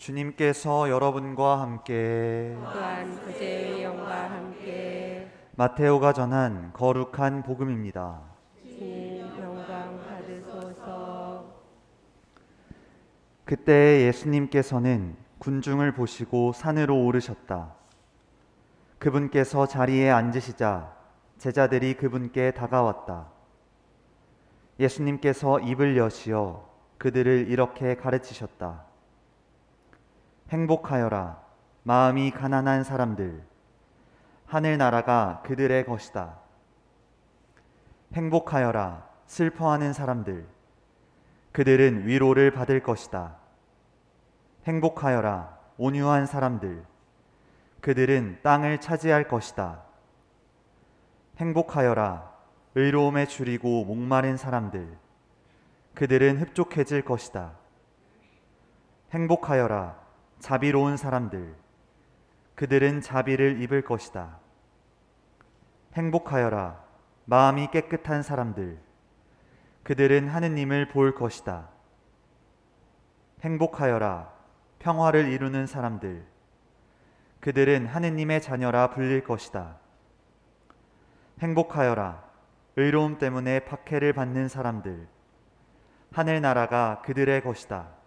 주님께서 여러분과 함께 또한 그제의 영과 함께 마테오가 전한 거룩한 복음입니다. 주님 영광 받으소서. 그때 예수님께서는 군중을 보시고 산으로 오르셨다. 그분께서 자리에 앉으시자 제자들이 그분께 다가왔다. 예수님께서 입을 여시어 그들을 이렇게 가르치셨다. 행복하여라, 마음이 가난한 사람들. 하늘나라가 그들의 것이다. 행복하여라, 슬퍼하는 사람들. 그들은 위로를 받을 것이다. 행복하여라, 온유한 사람들. 그들은 땅을 차지할 것이다. 행복하여라, 의로움에 줄이고 목마른 사람들. 그들은 흡족해질 것이다. 행복하여라, 자비로운 사람들. 그들은 자비를 입을 것이다. 행복하여라, 마음이 깨끗한 사람들. 그들은 하느님을 볼 것이다. 행복하여라, 평화를 이루는 사람들. 그들은 하느님의 자녀라 불릴 것이다. 행복하여라, 의로움 때문에 박해를 받는 사람들. 하늘나라가 그들의 것이다.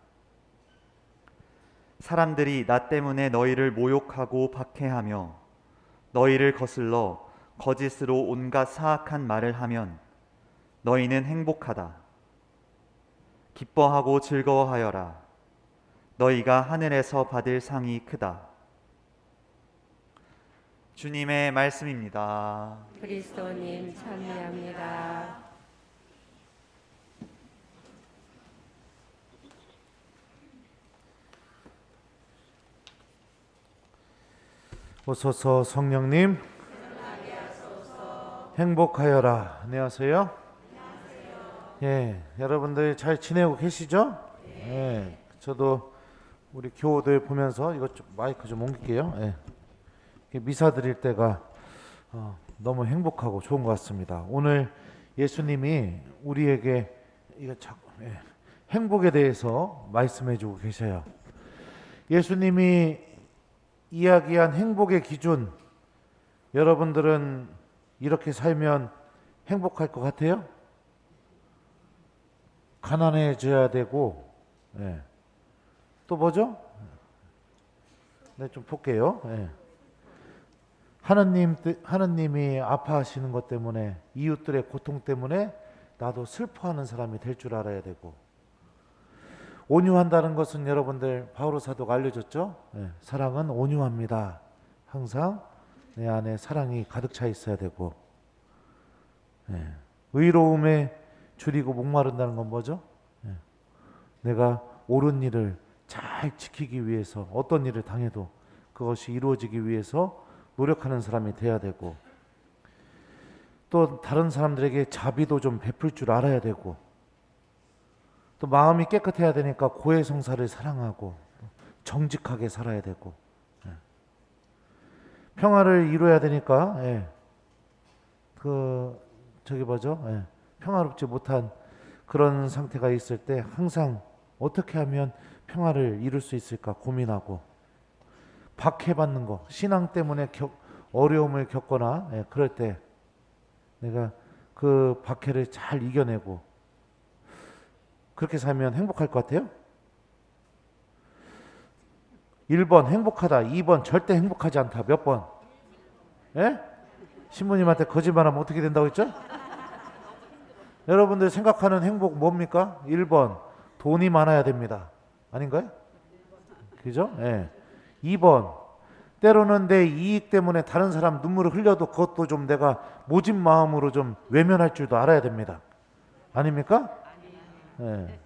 사람들이 나 때문에 너희를 모욕하고 박해하며 너희를 거슬러 거짓으로 온갖 사악한 말을 하면 너희는 행복하다. 기뻐하고 즐거워하여라. 너희가 하늘에서 받을 상이 크다. 주님의 말씀입니다. 그리스도님 찬미합니다. 오소서 성령님, 행복하여라. 안녕하세요. 예, 여러분들 잘 지내고 계시죠? 예, 저도 우리 교우들 보면서 이것 좀 마이크 좀 옮길게요. 예, 미사 드릴 때가 너무 행복하고 좋은 것 같습니다. 오늘 예수님이 우리에게 행복에 대해서 말씀해주고 계셔요. 예수님이 이야기한 행복의 기준, 여러분들은 이렇게 살면 행복할 것 같아요? 가난해져야 되고, 예. 또 뭐죠? 네, 좀 볼게요. 예. 하느님이 아파하시는 것 때문에, 이웃들의 고통 때문에 나도 슬퍼하는 사람이 될 줄 알아야 되고, 온유한다는 것은 여러분들 바오로 사도가 알려줬죠. 예, 사랑은 온유합니다. 항상 내 안에 사랑이 가득 차 있어야 되고, 예, 의로움에 줄이고 목마른다는 건 뭐죠? 예, 내가 옳은 일을 잘 지키기 위해서 어떤 일을 당해도 그것이 이루어지기 위해서 노력하는 사람이 돼야 되고, 또 다른 사람들에게 자비도 좀 베풀 줄 알아야 되고, 또 마음이 깨끗해야 되니까 고해성사를 사랑하고 정직하게 살아야 되고, 예. 평화를 이루어야 되니까 평화롭지 못한 그런 상태가 있을 때 항상 어떻게 하면 평화를 이룰 수 있을까 고민하고, 박해받는 거, 신앙 때문에 어려움을 겪거나 그럴 때 내가 그 박해를 잘 이겨내고, 그렇게 살면 행복할 것 같아요? 1번 행복하다, 2번 절대 행복하지 않다. 몇 번? 예? 신부님한테 거짓말하면 어떻게 된다고 했죠? 여러분들 생각하는 행복 뭡니까? 1번 돈이 많아야 됩니다. 아닌가요? 그죠? 예. 2번 때로는 내 이익 때문에 다른 사람 눈물을 흘려도 그것도 좀 내가 모진 마음으로 좀 외면할 줄도 알아야 됩니다. 아닙니까? 예.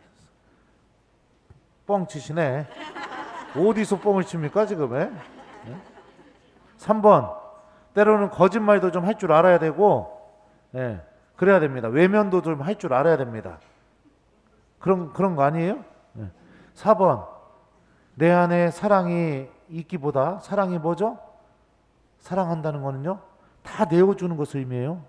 뻥 치시네. 어디서 뻥을 칩니까 지금? 예? 3번 때로는 거짓말도 좀 할 줄 알아야 되고, 예, 그래야 됩니다. 외면도 좀 할 줄 알아야 됩니다. 그런 거 아니에요? 예. 4번 내 안에 사랑이 있기보다, 사랑이 뭐죠? 사랑한다는 거는요 다 내어주는 것을 의미해요.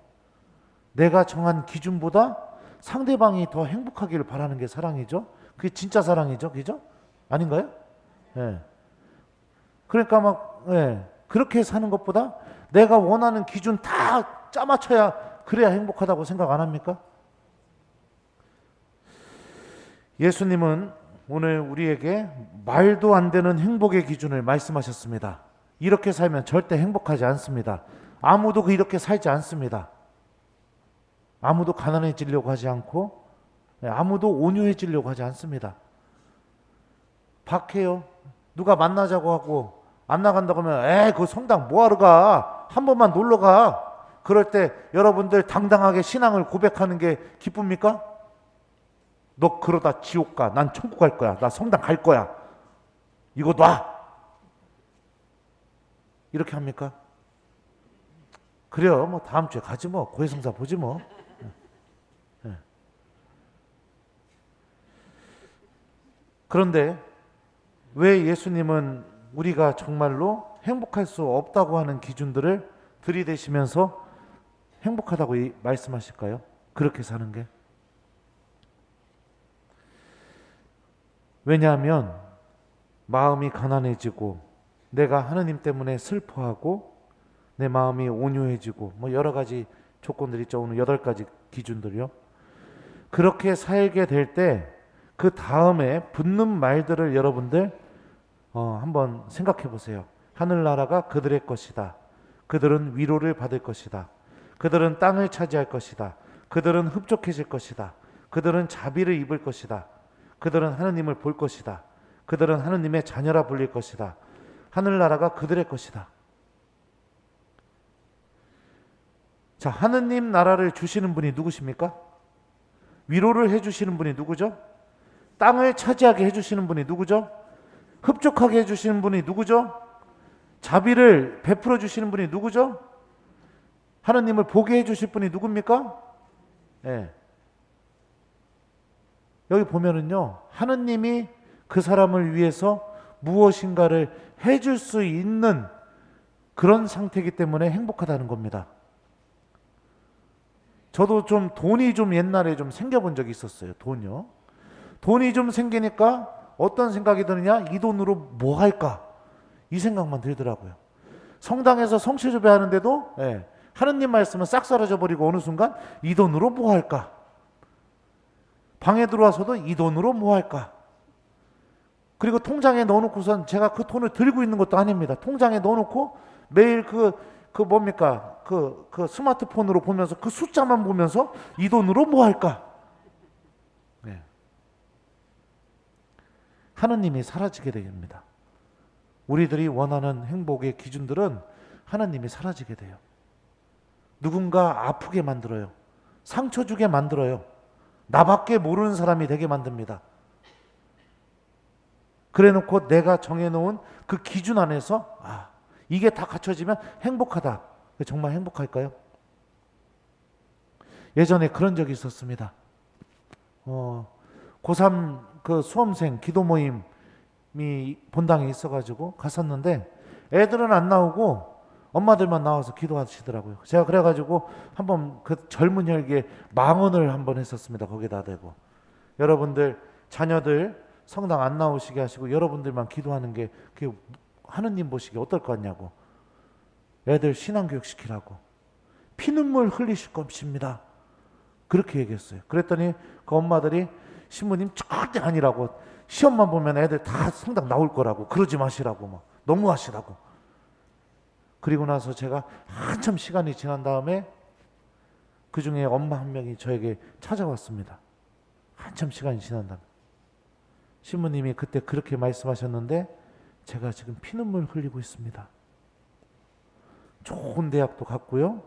내가 정한 기준보다 상대방이 더 행복하기를 바라는 게 사랑이죠. 그게 진짜 사랑이죠. 그죠? 아닌가요? 예. 그러니까 막 그렇게 사는 것보다 내가 원하는 기준 다 짜맞춰야 그래야 행복하다고 생각 안 합니까? 예수님은 오늘 우리에게 말도 안 되는 행복의 기준을 말씀하셨습니다. 이렇게 살면 절대 행복하지 않습니다. 아무도 이렇게 살지 않습니다. 아무도 가난해지려고 하지 않고 아무도 온유해지려고 하지 않습니다. 박해요. 누가 만나자고 하고 안 나간다고 하면 그 성당 뭐하러 가? 한 번만 놀러 가. 그럴 때 여러분들 당당하게 신앙을 고백하는 게 기쁩니까? 너 그러다 지옥 가. 난 천국 갈 거야. 나 성당 갈 거야. 이거 놔. 이렇게 합니까? 그래요. 뭐 다음 주에 가지 뭐. 고해성사 보지 뭐. 그런데 왜 예수님은 우리가 정말로 행복할 수 없다고 하는 기준들을 들이대시면서 행복하다고 말씀하실까요? 그렇게 사는 게. 왜냐하면 마음이 가난해지고 내가 하느님 때문에 슬퍼하고 내 마음이 온유해지고 뭐 여러 가지 조건들이 있죠. 오늘 8가지 기준들이요. 그렇게 살게 될 때 그 다음에 붙는 말들을 여러분들 한번 생각해 보세요. 하늘나라가 그들의 것이다. 그들은 위로를 받을 것이다. 그들은 땅을 차지할 것이다. 그들은 흡족해질 것이다. 그들은 자비를 입을 것이다. 그들은 하느님을 볼 것이다. 그들은 하느님의 자녀라 불릴 것이다. 하늘나라가 그들의 것이다. 자, 하느님 나라를 주시는 분이 누구십니까? 위로를 해주시는 분이 누구죠? 땅을 차지하게 해주시는 분이 누구죠? 흡족하게 해주시는 분이 누구죠? 자비를 베풀어 주시는 분이 누구죠? 하느님을 보게 해주실 분이 누굽니까? 여기 보면은요, 하느님이 그 사람을 위해서 무엇인가를 해줄 수 있는 그런 상태이기 때문에 행복하다는 겁니다. 저도 좀 돈이 좀 옛날에 좀 생겨본 적이 있었어요. 돈이요. 돈이 좀 생기니까 어떤 생각이 드느냐? 이 돈으로 뭐 할까? 이 생각만 들더라고요. 성당에서 성취주배 하는데도 하느님 말씀은 싹 사라져 버리고 어느 순간 이 돈으로 뭐 할까? 방에 들어와서도 이 돈으로 뭐 할까? 그리고 통장에 넣어놓고선 제가 그 돈을 들고 있는 것도 아닙니다. 통장에 넣어놓고 매일 그 스마트폰으로 보면서 그 숫자만 보면서 이 돈으로 뭐 할까? 하느님이 사라지게 됩니다. 우리들이 원하는 행복의 기준들은 하나님이 사라지게 돼요. 누군가 아프게 만들어요. 상처 주게 만들어요. 나밖에 모르는 사람이 되게 만듭니다. 그래 놓고 내가 정해놓은 그 기준 안에서 이게 다 갖춰지면 행복하다. 정말 행복할까요? 예전에 그런 적이 있었습니다. 고3 그 수험생 기도 모임이 본당에 있어가지고 갔었는데 애들은 안 나오고 엄마들만 나와서 기도하시더라고요. 제가 그래가지고 한번 그 젊은 혈기에 망언을 한번 했었습니다. 거기다 대고 여러분들 자녀들 성당 안 나오시게 하시고 여러분들만 기도하는 게 그게 하느님 보시기에 어떨 것 같냐고. 애들 신앙교육 시키라고. 피눈물 흘리실 것입니다. 그렇게 얘기했어요. 그랬더니 그 엄마들이 신부님 절대 아니라고, 시험만 보면 애들 다 성당 나올 거라고, 그러지 마시라고, 막 너무 하시라고. 그리고 나서 제가 한참 시간이 지난 다음에 그 중에 엄마 한 명이 저에게 찾아왔습니다. 한참 시간이 지난 다음에 신부님이 그때 그렇게 말씀하셨는데 제가 지금 피눈물 흘리고 있습니다. 좋은 대학도 갔고요.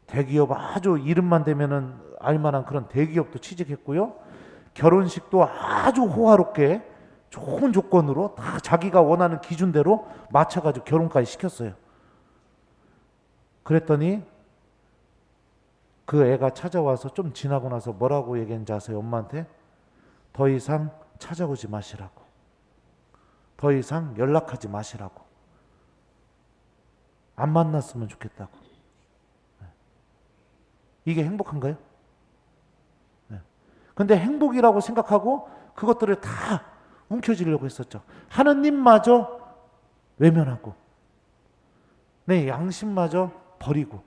대기업 아주 이름만 대면은 알만한 그런 대기업도 취직했고요. 결혼식도 아주 호화롭게 좋은 조건으로 다 자기가 원하는 기준대로 맞춰가지고 결혼까지 시켰어요. 그랬더니 그 애가 찾아와서 좀 지나고 나서 뭐라고 얘기했는지 아세요? 엄마한테 더 이상 찾아오지 마시라고, 더 이상 연락하지 마시라고, 안 만났으면 좋겠다고. 이게 행복한가요? 근데 행복이라고 생각하고 그것들을 다 움켜쥐려고 했었죠. 하느님마저 외면하고 내 양심마저 버리고,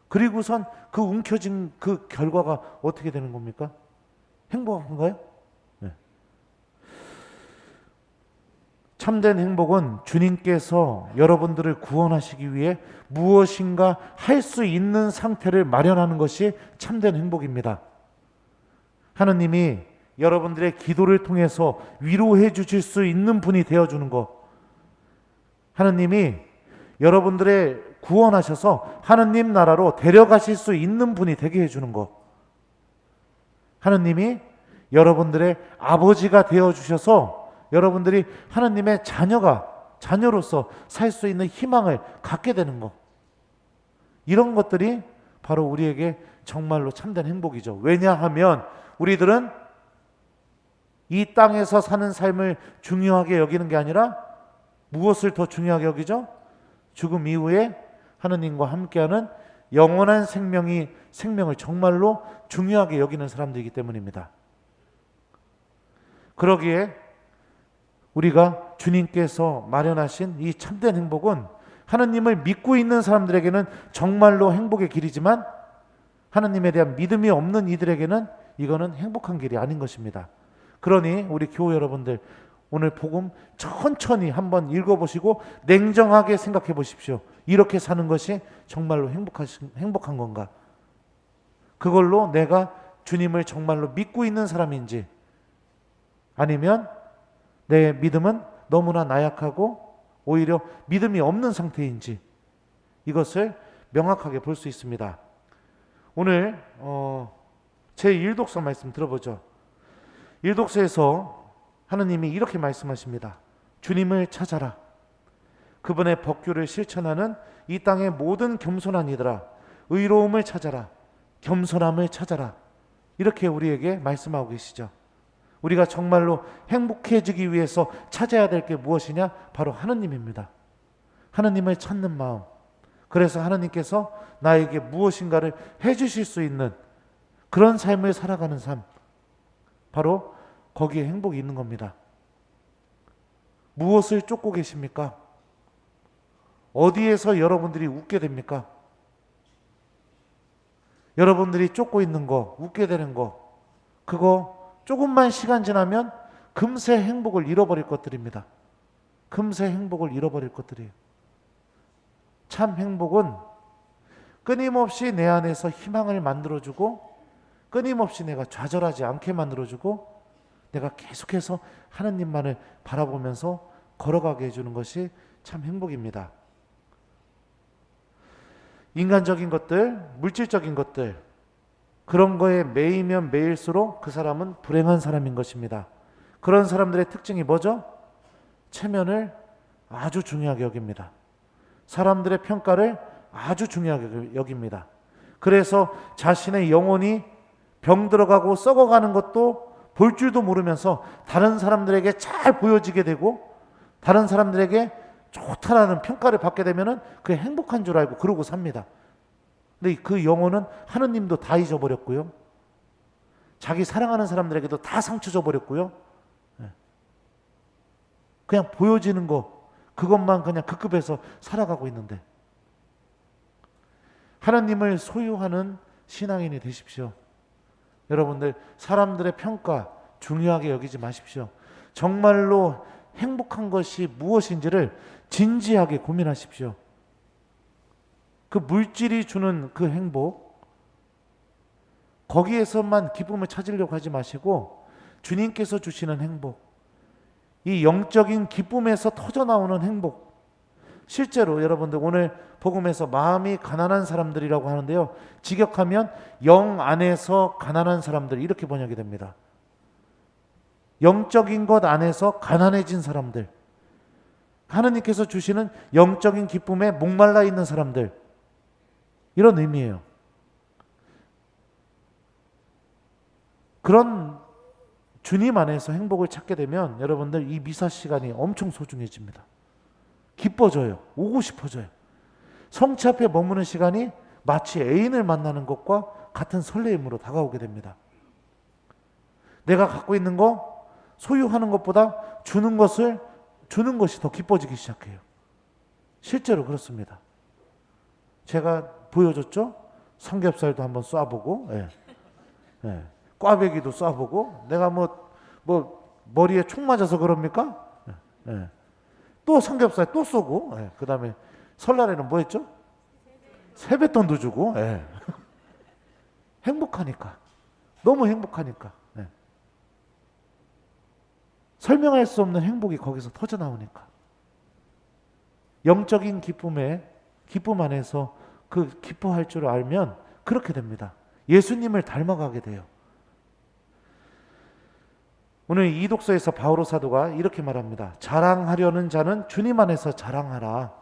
그리고선 그 움켜진 그 결과가 어떻게 되는 겁니까? 행복한가요? 네. 참된 행복은 주님께서 여러분들을 구원하시기 위해 무엇인가 할 수 있는 상태를 마련하는 것이 참된 행복입니다. 하느님이 여러분들의 기도를 통해서 위로해 주실 수 있는 분이 되어주는 것, 하느님이 여러분들의 구원하셔서 하느님 나라로 데려가실 수 있는 분이 되게 해주는 것, 하느님이 여러분들의 아버지가 되어주셔서 여러분들이 하느님의 자녀로서 살 수 있는 희망을 갖게 되는 것, 이런 것들이 바로 우리에게 정말로 참된 행복이죠. 왜냐하면 우리들은 이 땅에서 사는 삶을 중요하게 여기는 게 아니라 무엇을 더 중요하게 여기죠? 죽음 이후에 하느님과 함께하는 영원한 생명을 정말로 중요하게 여기는 사람들이기 때문입니다. 그러기에 우리가 주님께서 마련하신 이 참된 행복은 하느님을 믿고 있는 사람들에게는 정말로 행복의 길이지만 하느님에 대한 믿음이 없는 이들에게는 이거는 행복한 길이 아닌 것입니다. 그러니 우리 교우 여러분들, 오늘 복음 천천히 한번 읽어보시고 냉정하게 생각해 보십시오. 이렇게 사는 것이 정말로 행복한 건가? 그걸로 내가 주님을 정말로 믿고 있는 사람인지, 아니면 내 믿음은 너무나 나약하고 오히려 믿음이 없는 상태인지, 이것을 명확하게 볼 수 있습니다. 오늘 제1독서 말씀 들어보죠. 1독서에서 하느님이 이렇게 말씀하십니다. 주님을 찾아라. 그분의 법규를 실천하는 이 땅의 모든 겸손한 이들아, 의로움을 찾아라. 겸손함을 찾아라. 이렇게 우리에게 말씀하고 계시죠. 우리가 정말로 행복해지기 위해서 찾아야 될 게 무엇이냐? 바로 하느님입니다. 하느님을 찾는 마음. 그래서 하느님께서 나에게 무엇인가를 해주실 수 있는 그런 삶을 살아가는 삶, 바로 거기에 행복이 있는 겁니다. 무엇을 쫓고 계십니까? 어디에서 여러분들이 웃게 됩니까? 여러분들이 쫓고 있는 거, 웃게 되는 거, 그거 조금만 시간 지나면 금세 행복을 잃어버릴 것들입니다. 금세 행복을 잃어버릴 것들이에요. 참 행복은 끊임없이 내 안에서 희망을 만들어주고, 끊임없이 내가 좌절하지 않게 만들어주고, 내가 계속해서 하느님만을 바라보면서 걸어가게 해주는 것이 참 행복입니다. 인간적인 것들, 물질적인 것들, 그런 거에 매이면 매일수록 그 사람은 불행한 사람인 것입니다. 그런 사람들의 특징이 뭐죠? 체면을 아주 중요하게 여깁니다. 사람들의 평가를 아주 중요하게 여깁니다. 그래서 자신의 영혼이 병들어가고 썩어가는 것도 볼 줄도 모르면서 다른 사람들에게 잘 보여지게 되고, 다른 사람들에게 좋다라는 평가를 받게 되면은 그게 행복한 줄 알고 그러고 삽니다. 근데 그 영혼은 하느님도 다 잊어버렸고요, 자기 사랑하는 사람들에게도 다 상처 줘버렸고요, 그냥 보여지는 거, 그것만 그냥 그 급에서 살아가고 있는데, 하나님을 소유하는 신앙인이 되십시오. 여러분들, 사람들의 평가 중요하게 여기지 마십시오. 정말로 행복한 것이 무엇인지를 진지하게 고민하십시오. 그 물질이 주는 그 행복, 거기에서만 기쁨을 찾으려고 하지 마시고 주님께서 주시는 행복, 이 영적인 기쁨에서 터져나오는 행복, 실제로 여러분들 오늘 복음에서 마음이 가난한 사람들이라고 하는데요, 직역하면 영 안에서 가난한 사람들, 이렇게 번역이 됩니다. 영적인 것 안에서 가난해진 사람들, 하느님께서 주시는 영적인 기쁨에 목말라 있는 사람들, 이런 의미예요. 그런 주님 안에서 행복을 찾게 되면 여러분들 이 미사 시간이 엄청 소중해집니다. 기뻐져요. 오고 싶어져요. 성체 앞에 머무는 시간이 마치 애인을 만나는 것과 같은 설레임으로 다가오게 됩니다. 내가 갖고 있는 거 소유하는 것보다 주는 것이 더 기뻐지기 시작해요. 실제로 그렇습니다. 제가 보여줬죠? 삼겹살도 한번 쏴보고, 예. 예. 꽈배기도 쏴보고, 내가 머리에 총 맞아서 그럽니까? 예. 예. 또 삼겹살 또 쏘고, 예. 그 다음에 설날에는 뭐 했죠? 세뱃돈도 주고, 예. 행복하니까. 너무 행복하니까. 예. 설명할 수 없는 행복이 거기서 터져 나오니까. 영적인 기쁨 안에서 그 기뻐할 줄 알면 그렇게 됩니다. 예수님을 닮아가게 돼요. 오늘 이 독서에서 바오로 사도가 이렇게 말합니다. 자랑하려는 자는 주님 안에서 자랑하라.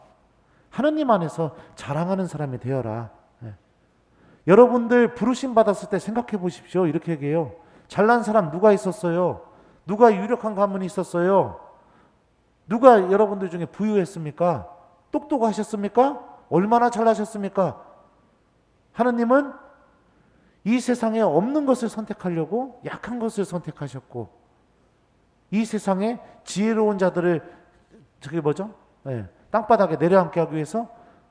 하느님 안에서 자랑하는 사람이 되어라. 예. 여러분들 부르심 받았을 때 생각해 보십시오. 이렇게 얘기해요. 잘난 사람 누가 있었어요? 누가 유력한 가문이 있었어요? 누가 여러분들 중에 부유했습니까? 똑똑하셨습니까? 얼마나 잘나셨습니까? 하느님은 이 세상에 없는 것을 선택하려고 약한 것을 선택하셨고, 이 세상에 지혜로운 자들을 땅바닥에 내려앉게 하기 위해서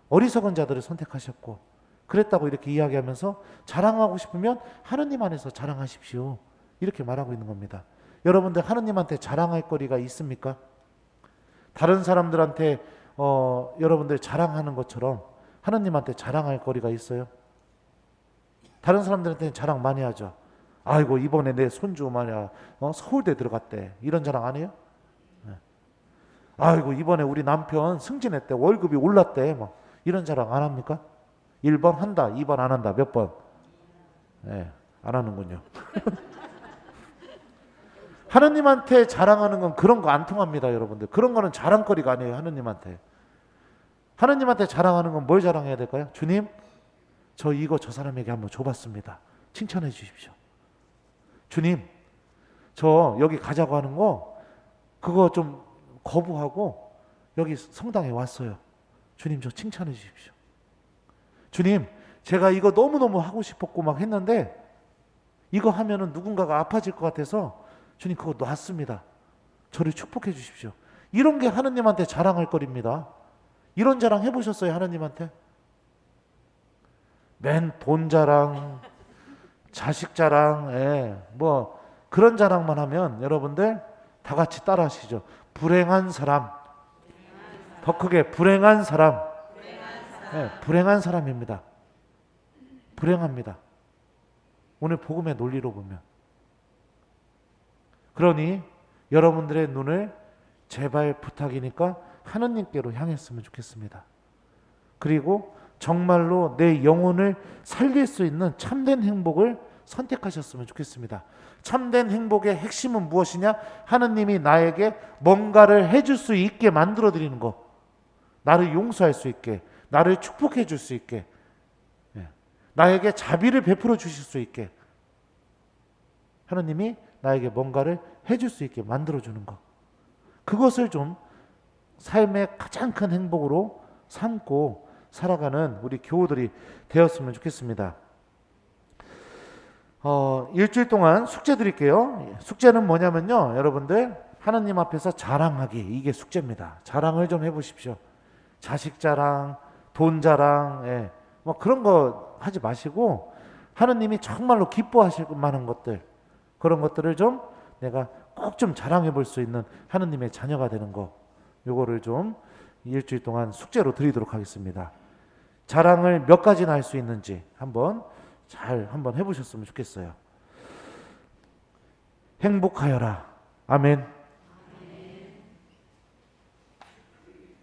어리석은 자들을 선택하셨고, 그랬다고 이렇게 이야기하면서 자랑하고 싶으면 하느님 안에서 자랑하십시오. 이렇게 말하고 있는 겁니다. 여러분들 하느님한테 자랑할 거리가 있습니까? 다른 사람들한테 여러분들 자랑하는 것처럼 하느님한테 자랑할 거리가 있어요? 다른 사람들한테는 자랑 많이 하죠. 아이고 이번에 내 손주 말이야 서울대 들어갔대. 이런 자랑 안 해요? 네. 아이고 이번에 우리 남편 승진했대. 월급이 올랐대. 이런 자랑 안 합니까? 1번 한다, 2번 안 한다. 몇 번? 네, 안 하는군요. 하느님한테 자랑하는 건 그런 거 안 통합니다, 여러분들. 그런 거는 자랑거리가 아니에요, 하느님한테. 하느님한테 자랑하는 건 뭘 자랑해야 될까요? 주님, 저 이거 저 사람에게 한번 줘봤습니다. 칭찬해 주십시오. 주님, 저 여기 가자고 하는 거 그거 좀 거부하고 여기 성당에 왔어요. 주님, 저 칭찬해 주십시오. 주님, 제가 이거 너무너무 하고 싶었고 막 했는데 이거 하면은 누군가가 아파질 것 같아서 주님 그거 놨습니다. 저를 축복해 주십시오. 이런 게 하느님한테 자랑할 거리입니다. 이런 자랑 해보셨어요, 하느님한테? 맨 돈 자랑, 자식 자랑, 그런 자랑만 하면 여러분들 다 같이 따라 하시죠. 불행한 사람. 더 크게 불행한 사람. 불행한 사람입니다. 불행합니다. 오늘 복음의 논리로 보면. 그러니 여러분들의 눈을 제발 부탁이니까 하느님께로 향했으면 좋겠습니다. 그리고 정말로 내 영혼을 살릴 수 있는 참된 행복을 선택하셨으면 좋겠습니다. 참된 행복의 핵심은 무엇이냐? 하느님이 나에게 뭔가를 해줄 수 있게 만들어 드리는 것. 나를 용서할 수 있게, 나를 축복해 줄 수 있게, 나에게 자비를 베풀어 주실 수 있게, 하느님이 나에게 뭔가를 해줄 수 있게 만들어주는 것. 그것을 좀 삶의 가장 큰 행복으로 삼고 살아가는 우리 교우들이 되었으면 좋겠습니다. 일주일 동안 숙제 드릴게요. 숙제는 뭐냐면요, 여러분들 하느님 앞에서 자랑하기, 이게 숙제입니다. 자랑을 좀 해보십시오. 자식 자랑, 돈 자랑, 그런 거 하지 마시고 하느님이 정말로 기뻐하실 만한 것들, 그런 것들을 좀 내가 꼭 좀 자랑해 볼 수 있는 하느님의 자녀가 되는 거, 요거를 좀 일주일 동안 숙제로 드리도록 하겠습니다. 자랑을 몇 가지나 할 수 있는지 한번 해보셨으면 좋겠어요. 행복하여라. 아멘.